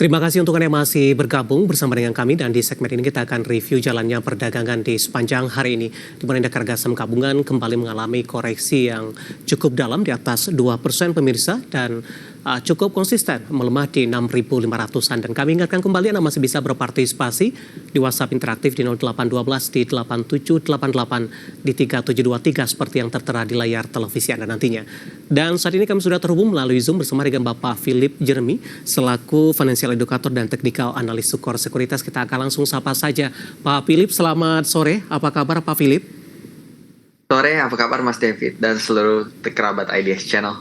Terima kasih untuk Anda yang masih bergabung bersama dengan kami dan di segmen ini kita akan review jalannya perdagangan di sepanjang hari ini di mana indeks harga saham gabungan kembali mengalami koreksi yang cukup dalam di atas 2% pemirsa dan cukup konsisten melemah di 6.500-an dan kami ingatkan kembali Anda masih bisa berpartisipasi di WhatsApp interaktif di 0812 di 8788 di 3723 seperti yang tertera di layar televisi Anda nantinya. Dan saat ini kami sudah terhubung melalui Zoom bersama dengan Bapak Philip Jeremy selaku Financial Educator dan Technical Analis Sukor Sekuritas. Kita akan langsung sapa saja. Pak Philip, selamat sore. Apa kabar Pak Philip? Sore, apa kabar Mas David dan seluruh kerabat IDX Channel?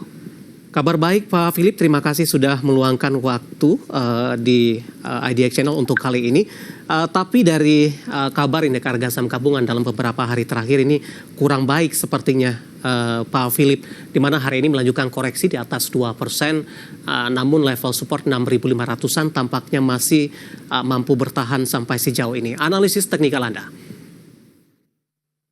Kabar baik Pak Philip, terima kasih sudah meluangkan waktu di IDX Channel untuk kali ini. Tapi dari kabar indeks harga saham gabungan dalam beberapa hari terakhir ini kurang baik sepertinya Pak Philip, di mana hari ini melanjutkan koreksi di atas 2%, namun level support 6.500-an tampaknya masih mampu bertahan sampai sejauh ini. Analisis teknikal Anda?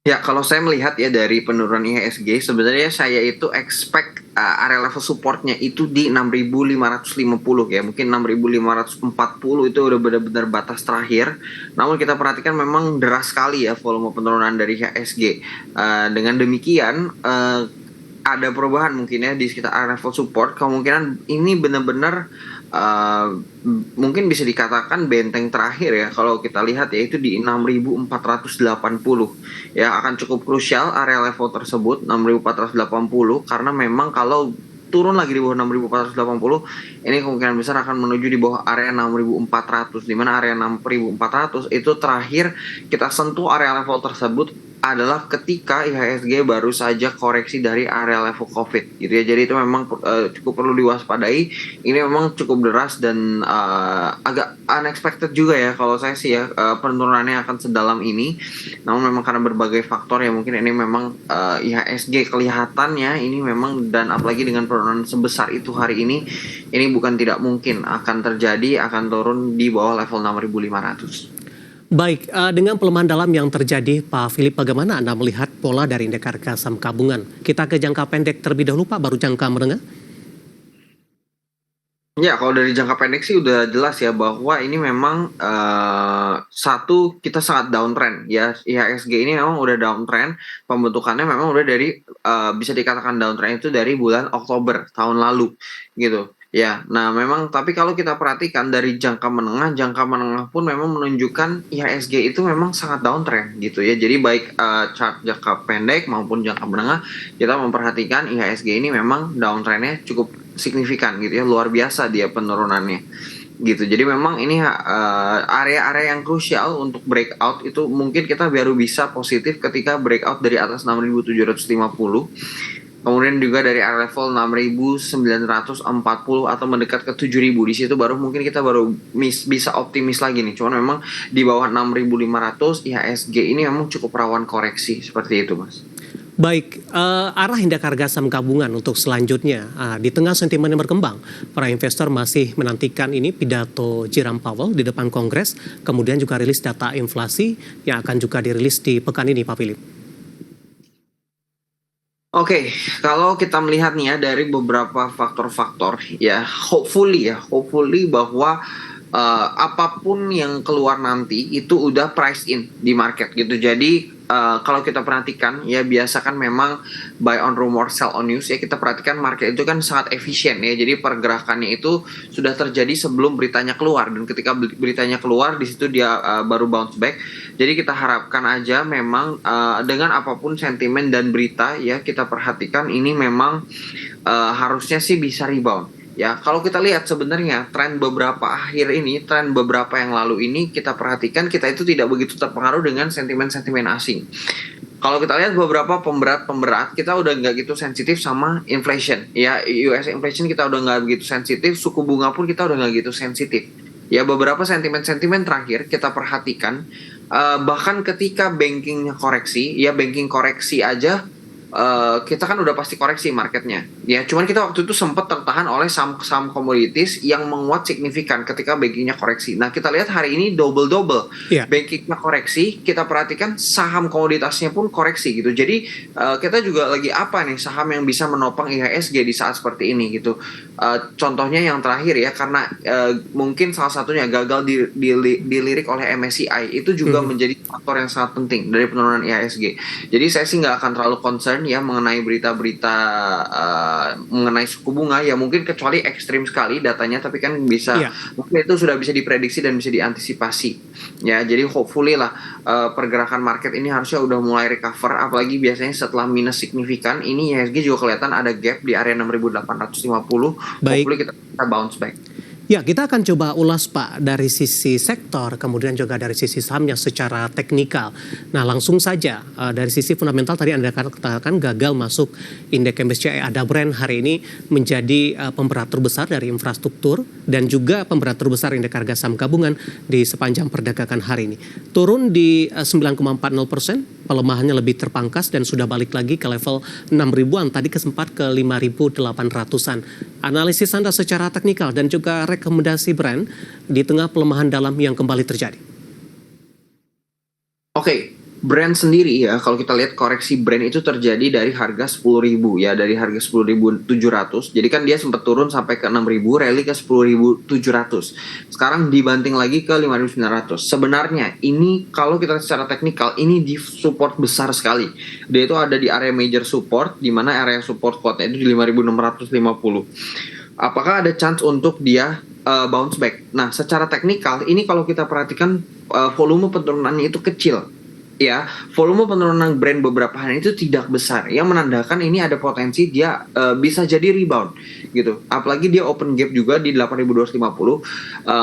Ya, kalau saya melihat ya dari penurunan IHSG, sebenarnya saya itu expect area level supportnya itu di 6.550 ya, mungkin 6.540 itu udah benar-benar batas terakhir. Namun kita perhatikan memang deras sekali ya volume penurunan dari IHSG. Dengan demikian ada perubahan mungkin ya di sekitar area level support. Kemungkinan ini benar-benar mungkin bisa dikatakan benteng terakhir ya kalau kita lihat ya, itu di 6.480 ya, akan cukup krusial area level tersebut 6.480 karena memang kalau turun lagi di bawah 6.480 ini kemungkinan besar akan menuju di bawah area 6.400, di mana area 6.400 itu terakhir kita sentuh area level tersebut adalah ketika IHSG baru saja koreksi dari area level COVID gitu ya. Jadi itu memang cukup perlu diwaspadai. Ini memang cukup deras dan agak unexpected juga ya kalau saya sih ya, penurunannya akan sedalam ini. Namun memang karena berbagai faktor ya, mungkin ini memang IHSG kelihatannya ini memang, dan apalagi dengan penurunan sebesar itu hari ini bukan tidak mungkin akan terjadi, akan turun di bawah level 6.500. Baik, dengan pelemahan dalam yang terjadi, Pak Philip, bagaimana Anda melihat pola dari indeks harga saham gabungan? Kita ke jangka pendek terlebih dahulu, Pak, baru jangka menengah? Ya, kalau dari jangka pendek sih udah jelas ya bahwa ini memang satu, kita sangat downtrend ya. IHSG ini memang udah downtrend, pembentukannya memang udah dari bisa dikatakan downtrend itu dari bulan Oktober tahun lalu gitu. Ya, nah memang tapi kalau kita perhatikan dari jangka menengah pun memang menunjukkan IHSG itu memang sangat downtrend gitu ya. Jadi baik chart jangka pendek maupun jangka menengah kita memperhatikan IHSG ini memang downtrendnya cukup signifikan gitu ya, luar biasa dia penurunannya gitu. Jadi memang ini area-area yang krusial untuk breakout itu mungkin kita baru bisa positif ketika breakout dari atas 6.750. Kemudian juga dari area level 6.940 atau mendekat ke 7.000, di situ baru mungkin kita baru bisa optimis lagi nih. Cuman memang di bawah 6.500 IHSG ini memang cukup rawan koreksi seperti itu, Mas. Baik, arah indeks harga saham gabungan untuk selanjutnya, di tengah sentimen yang berkembang, para investor masih menantikan ini pidato Jerome Powell di depan Kongres, kemudian juga rilis data inflasi yang akan juga dirilis di pekan ini, Pak Philip. Oke, kalau kita melihat nih ya dari beberapa faktor-faktor ya, hopefully bahwa apapun yang keluar nanti itu udah price in di market gitu. Jadi kalau kita perhatikan ya, biasa kan memang buy on rumor, sell on news ya, kita perhatikan market itu kan sangat efisien ya. Jadi pergerakannya itu sudah terjadi sebelum beritanya keluar, dan ketika beritanya keluar di situ dia baru bounce back. Jadi kita harapkan aja memang dengan apapun sentimen dan berita ya, kita perhatikan ini memang harusnya sih bisa rebound. Ya, kalau kita lihat sebenarnya tren beberapa yang lalu ini kita perhatikan, kita itu tidak begitu terpengaruh dengan sentimen-sentimen asing. Kalau kita lihat beberapa pemberat kita udah nggak gitu sensitif sama inflation. Ya, US inflation kita udah nggak begitu sensitif, suku bunga pun kita udah nggak gitu sensitif. Ya, beberapa sentimen-sentimen terakhir kita perhatikan, bahkan ketika banking koreksi aja kita kan udah pasti koreksi marketnya. Ya, cuman kita waktu itu sempat tertahan oleh saham commodities yang menguat signifikan ketika bankingnya koreksi. Nah, kita lihat hari ini double-double. Iya. Bankingnya koreksi, kita perhatikan saham komoditasnya pun koreksi gitu. Jadi kita juga lagi apa nih saham yang bisa menopang IHSG di saat seperti ini gitu. Contohnya yang terakhir ya, karena mungkin salah satunya gagal dilirik oleh MSCI, itu juga menjadi faktor yang sangat penting dari penurunan IHSG. Jadi saya sih nggak akan terlalu concern ya mengenai berita-berita mengenai suku bunga ya, mungkin kecuali ekstrim sekali datanya, tapi kan bisa mungkin itu sudah bisa diprediksi dan bisa diantisipasi ya. Jadi hopefully lah pergerakan market ini harusnya udah mulai recover, apalagi biasanya setelah minus signifikan ini IHSG juga kelihatan ada gap di area 6.850. Baik. Hopefully kita bounce back. Ya, kita akan coba ulas Pak dari sisi sektor, kemudian juga dari sisi sahamnya secara teknikal. Nah, langsung saja dari sisi fundamental tadi Anda katakan gagal masuk indeks MSCI Ada Brand hari ini menjadi pemberat terbesar dari infrastruktur dan juga pemberat terbesar indeks harga saham gabungan di sepanjang perdagangan hari ini. Turun di 9,40%, pelemahannya lebih terpangkas dan sudah balik lagi ke level 6.000-an, tadi kesempat ke 5.800-an. Analisis Anda secara teknikal dan juga rekomendasi brand di tengah pelemahan dalam yang kembali terjadi. Oke, brand sendiri ya, kalau kita lihat koreksi brand itu terjadi dari harga 10.000 ya, dari harga 10.700. Jadi kan dia sempat turun sampai ke 6.000, rally ke 10.700. Sekarang dibanting lagi ke 5.900. Sebenarnya ini kalau kita secara teknikal ini di support besar sekali. Dia itu ada di area major support, di mana area support kuatnya itu di 5.650. Apakah ada chance untuk dia bounce back? Nah, secara teknikal ini kalau kita perhatikan volume penurunannya itu kecil. Ya, volume penurunan brand beberapa hari itu tidak besar, yang menandakan ini ada potensi dia bisa jadi rebound gitu. Apalagi dia open gap juga di 8.250.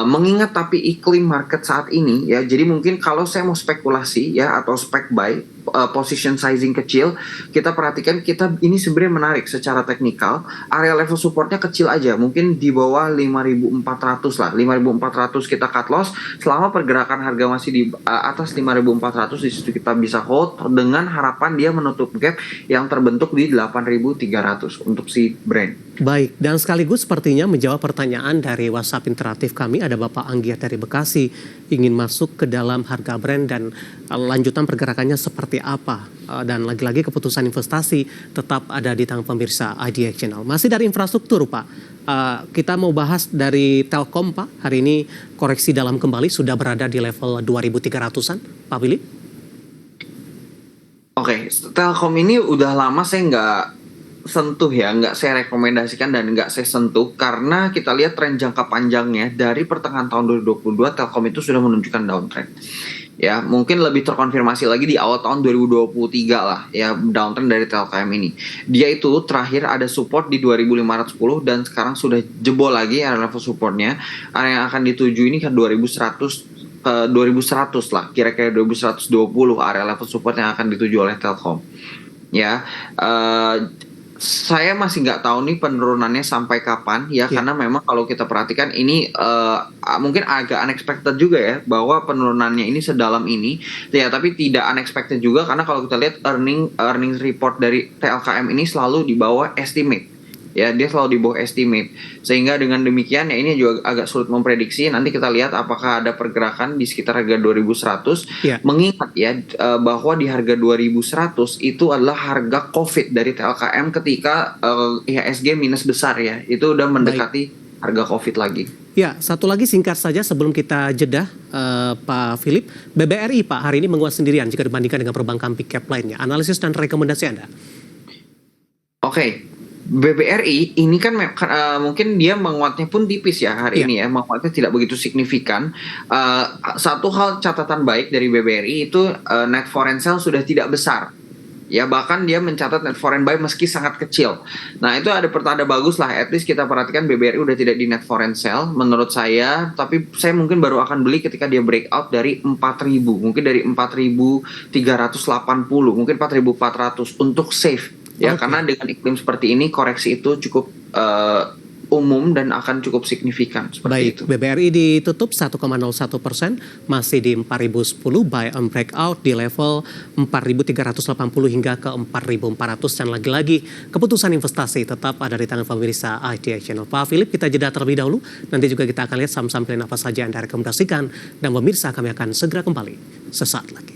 Mengingat tapi iklim market saat ini ya, jadi mungkin kalau saya mau spekulasi ya atau spek buy, position sizing kecil, kita perhatikan kita ini sebenarnya menarik secara teknikal. Area level supportnya kecil aja, mungkin di bawah 5.400 lah, 5.400 kita cut loss. Selama pergerakan harga masih di atas 5.400, di situ kita bisa hold dengan harapan dia menutup gap yang terbentuk di 8.300 untuk si brand. Baik, dan sekaligus sepertinya menjawab pertanyaan dari WhatsApp interaktif kami, ada Bapak Anggiat dari Bekasi ingin masuk ke dalam harga brand dan lanjutan pergerakannya seperti apa, dan lagi-lagi keputusan investasi tetap ada di tangan pemirsa IDX Channel. Masih dari infrastruktur Pak, kita mau bahas dari Telkom Pak. Hari ini koreksi dalam kembali sudah berada di level 2.300-an Pak Willy. Oke, Telkom ini udah lama saya nggak sentuh ya, nggak saya rekomendasikan dan nggak saya sentuh karena kita lihat tren jangka panjangnya dari pertengahan tahun 2022 Telkom itu sudah menunjukkan downtrend. Ya, mungkin lebih terkonfirmasi lagi di awal tahun 2023 lah ya, downtrend dari Telkom ini. Dia itu terakhir ada support di 2.510 dan sekarang sudah jebol lagi area level supportnya. Area yang akan dituju ini ke 2.100 lah, kira-kira 2.120 area level support yang akan dituju oleh Telkom. Ya, saya masih nggak tahu nih penurunannya sampai kapan ya, karena memang kalau kita perhatikan ini mungkin agak unexpected juga ya bahwa penurunannya ini sedalam ini ya, tapi tidak unexpected juga karena kalau kita lihat earnings report dari TLKM ini selalu di bawah estimate. Ya, dia selalu di bawah estimate. Sehingga dengan demikian ya ini juga agak sulit memprediksi. Nanti kita lihat apakah ada pergerakan di sekitar harga 2.100. Mengingat ya bahwa di harga 2.100 itu adalah harga COVID dari TLKM ketika IHSG minus besar ya. Itu udah mendekati harga COVID lagi. Ya, satu lagi singkat saja sebelum kita jeda, Pak Philip. BBRI Pak hari ini menguat sendirian jika dibandingkan dengan perbankan big cap lainnya. Analisis dan rekomendasi Anda. Oke. BBRI ini kan mungkin dia menguatnya pun tipis ya hari ini ya, menguatnya tidak begitu signifikan. Satu hal catatan baik dari BBRI itu net foreign sale sudah tidak besar. Ya, bahkan dia mencatat net foreign buy meski sangat kecil. Nah, itu ada pertanda bagus lah, at least kita perhatikan BBRI udah tidak di net foreign sale menurut saya, tapi saya mungkin baru akan beli ketika dia breakout dari 4.000, mungkin dari 4.380, mungkin 4.400 untuk safe. Ya, karena dengan iklim seperti ini koreksi itu cukup umum dan akan cukup signifikan seperti Baik, itu. BBRI ditutup 1,01%, masih di 4.010, buy on breakout di level 4.380 hingga ke 4.400, dan lagi-lagi keputusan investasi tetap ada di tangan pemirsa ITA Channel. Pak Philip, kita jeda terlebih dahulu, nanti juga kita akan lihat saham-saham pilihan apa saja yang Anda rekomendasikan, dan pemirsa kami akan segera kembali sesaat lagi.